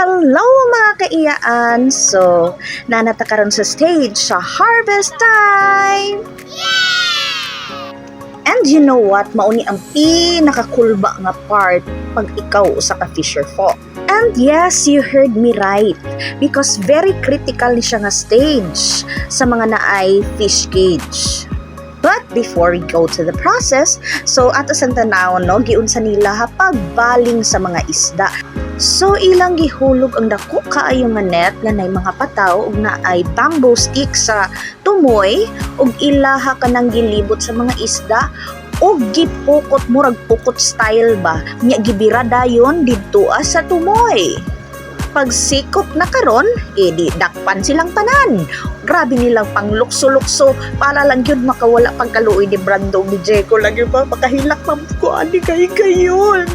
Hello mga kaiyaan! So, nanata karon sa stage sa harvest time! And you know what? Mauni ang pinakakulba nga part pag ikaw usa ka fisher folk. And yes, you heard me right. Because very critical ni siya nga stage sa mga naay fish cage. But before we go to the process, so ato sa tanawon no, giunsa nila ha pagbaling sa mga isda. So ilang gihulog ang dako kaayo nga net nga nay mga pataw ug naay bamboo stick sa tumoy ug ilaha kanang gilibot sa mga isda ug gipukot murag pukot style ba nya gibira dayon didto sa tumoy. Pagsikop na karon, di dakpan silang tanan. Grabe nilang panglukso-lukso para lang yun makawala pagkaluoy ni Brando ni Jeco lagi ba makahilak ko ani kay kayon.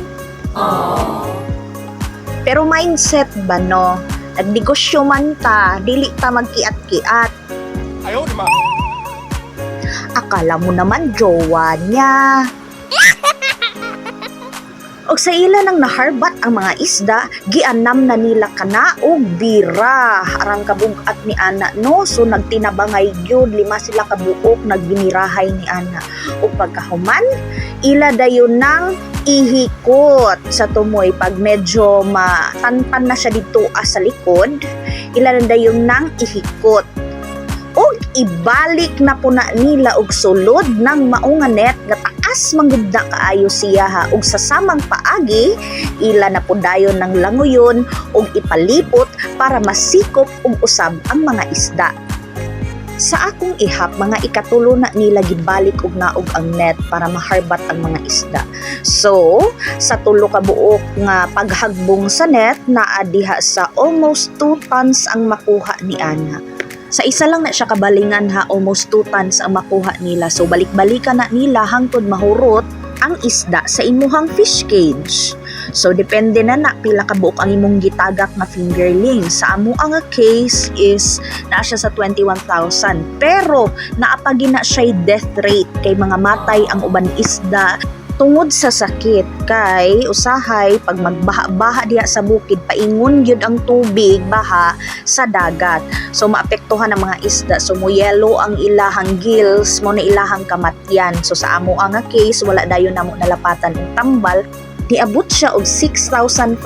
Pero mindset ba no? Nagnegosyo man ta, dili ta magkiat-kiat. Ayaw naman. Akala mo naman jowa niya. Og sa ila nang naharbat ang mga isda, gianam na nila kana og bira. Arang kabugat ni ana no, so nagtinabangay gyud lima sila kabuok nagbinirahay ni ana. Og pagkahuman, ila dayon nang ihikot sa tumoy pag medyo matanpan na siya dito sa likod, ila dayon nang ihikot. Og ibalik na po na nila og sulod ng maunga net nga taas manggod na kaayo siya ha og sa samang paagi ila na po dayon ng langoyon og ipalipot para masikop og usab ang mga isda. Sa akong ihap, mga ikatulo na nila gibalik og naog ang net para maharbat ang mga isda. So, sa tulo ka buok nga paghagbong sa net naa diha sa almost 2 tons ang makuha ni ana. Sa isa lang na siya kabalingan ha, almost 2 tons ang makuha nila. So balik-balikan na nila hangtod mahurot ang isda sa imuhang fish cage. So depende na pila ka buok ang imong gitagak nga fingerling. Sa amo ang case is naa siya sa 21,000. Pero naapagi na siya death rate kay mga matay ang uban isda tungod sa sakit kay usahay pag magbaha-baha diha sa bukid paingon gyud ang tubig baha sa dagat, so maapektuhan ang mga isda, so muyelo ang ilahang gills mo na ilahang kamatyan. So sa amo ang case wala dayon namo nalapatan ang tambal, niabot siya og 6,500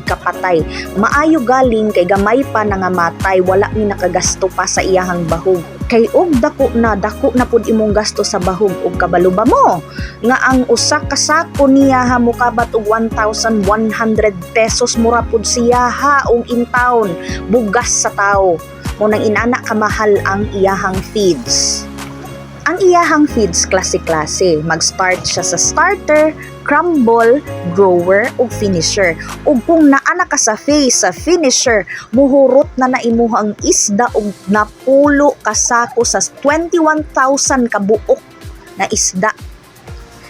kapatay. Maayo galing kay gamay pa nangamatay, wala ni nakagasto pa sa iyahang bahog. Kay og dako na pud imong gasto sa bahog ug kabalo ba mo nga ang usa ka sako niya ha mokabat og 1,100 pesos mura pud siya ha og in town bugas sa tao. Mo nang inana kamahal ang iyahang feeds. Ang iyahang feeds klase-klase. Mag-start siya sa starter, crumble, grower, ug finisher. Ug kung naana ka sa phase sa finisher, muhurot na imuhang isda og napulo ka sako sa 21,000 ka buok na isda.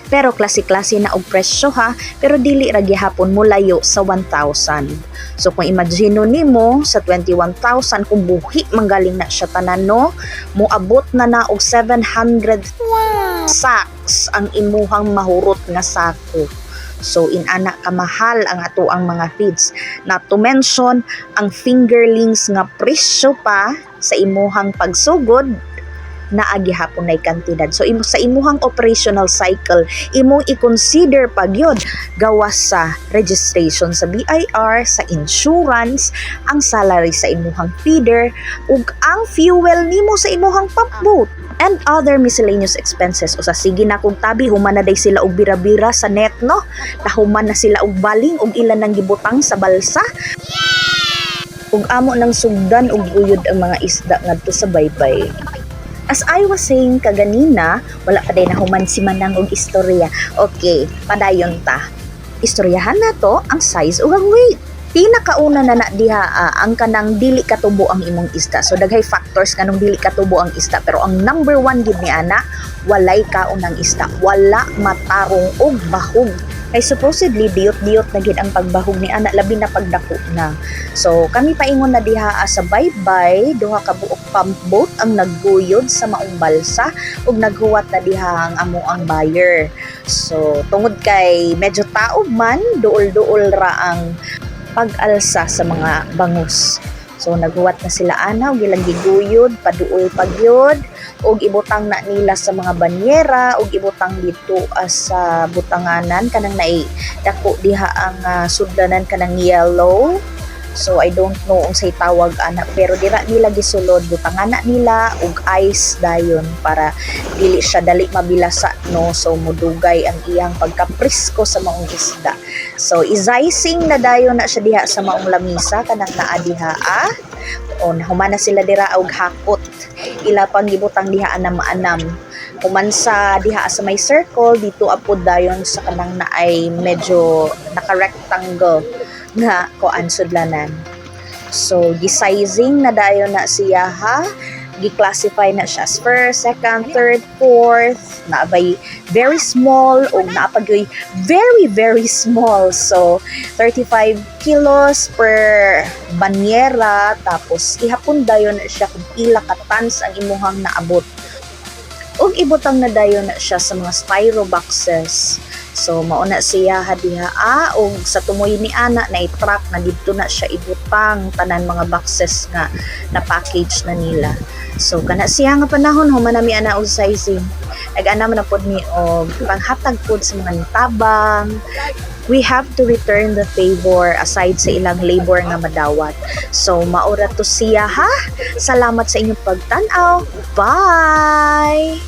Pero klase-klase na og presyo ha, pero dili ra gihapon mo layo sa 1,000. So kung imagine nimo sa 21,000 kung buhi manggaling na siya tanan no, moabot na og 700 sacks ang imuhang mahurot nga sako. So inana kamahal ang ato ang mga feeds. Not to mention ang fingerlings nga presyo pa sa imuhang pagsugod naa gihapon nay kantidad. So sa imuhang operational cycle imong i-consider pag yun gawas sa registration sa BIR, sa insurance, ang salary sa imuhang feeder ug ang fuel nimo sa imuhang pump boat and other miscellaneous expenses. O sa sige na kung tabi human na day sila og bira-bira sa net no, nahuman na sila og baling ug ilan nang gibutang sa balsa. Ug amo nang sugdan og uyod ang mga isda ngadto sa baybay. As I was saying kaganina, wala pa day nahuman si Manang og istorya. Okay, padayon ta. Istoryahan na to ang size ug ang weight. Pinakauna na diha ang kanang dili katubo ang imong isda. So daghay factors kanang dili katubo ang isda, pero ang number 1 gid ni ana, walay kaon ang isda. Wala matarong og bahog. Kay supposedly diyot-diyot na gid ang pagbahog ni ana labi na pagdako na. So kami paingon na diha sa baybay, duha ka buok pump boat ang nagguyod sa maong balsa ug naghuwat na diha ang amo ang buyer. So tungod kay medyo taob man, duol-duol ra ang pag-alsa sa mga bangus. So naghuwat na sila ana og ilang giguyod, paduol pagyod og ibutang na nila sa mga banyera og ibutang dito sa butanganan kanang naay dako diha ang sudlanan kanang yellow. So I don't know unsay tawag ana pero dira nila gisulod butangan na nila og ice dayon para dili siya dali mabilasa no, so mudugay ang iyang pagkaprisko sa maong isda. So izicing na dayon na siya diha sa maong lamisa kanang naa diha o humana sila dira og hakot ila pang gibutang diha anam-anam. Human sa diha sa may circle dito apod dayon sa kanang naay medyo naka-rectangle nga kuan sudlanan. So gisizing na dayon na siya gi-classify na siya as first, second, third, fourth, naabay very small o naapagyoy very very small. So 35 kilos per banyera tapos ihapon dayon na siya kung pila ka tons ang imuhang naabot. Og ibutang na dayon na siya sa mga styro boxes. So mauna siya diha og sa tumoy ni ana na i-track na dito na siya ibutang tanan mga boxes nga na package na nila. So kana siya nga panahon humanami ana og sizing. Nag-ana man pod mi og panghatag pod sa mga tabang. We have to return the favor aside sa ilang labor nga madawat. So maura to siya Salamat sa inyong pagtan-aw. Bye.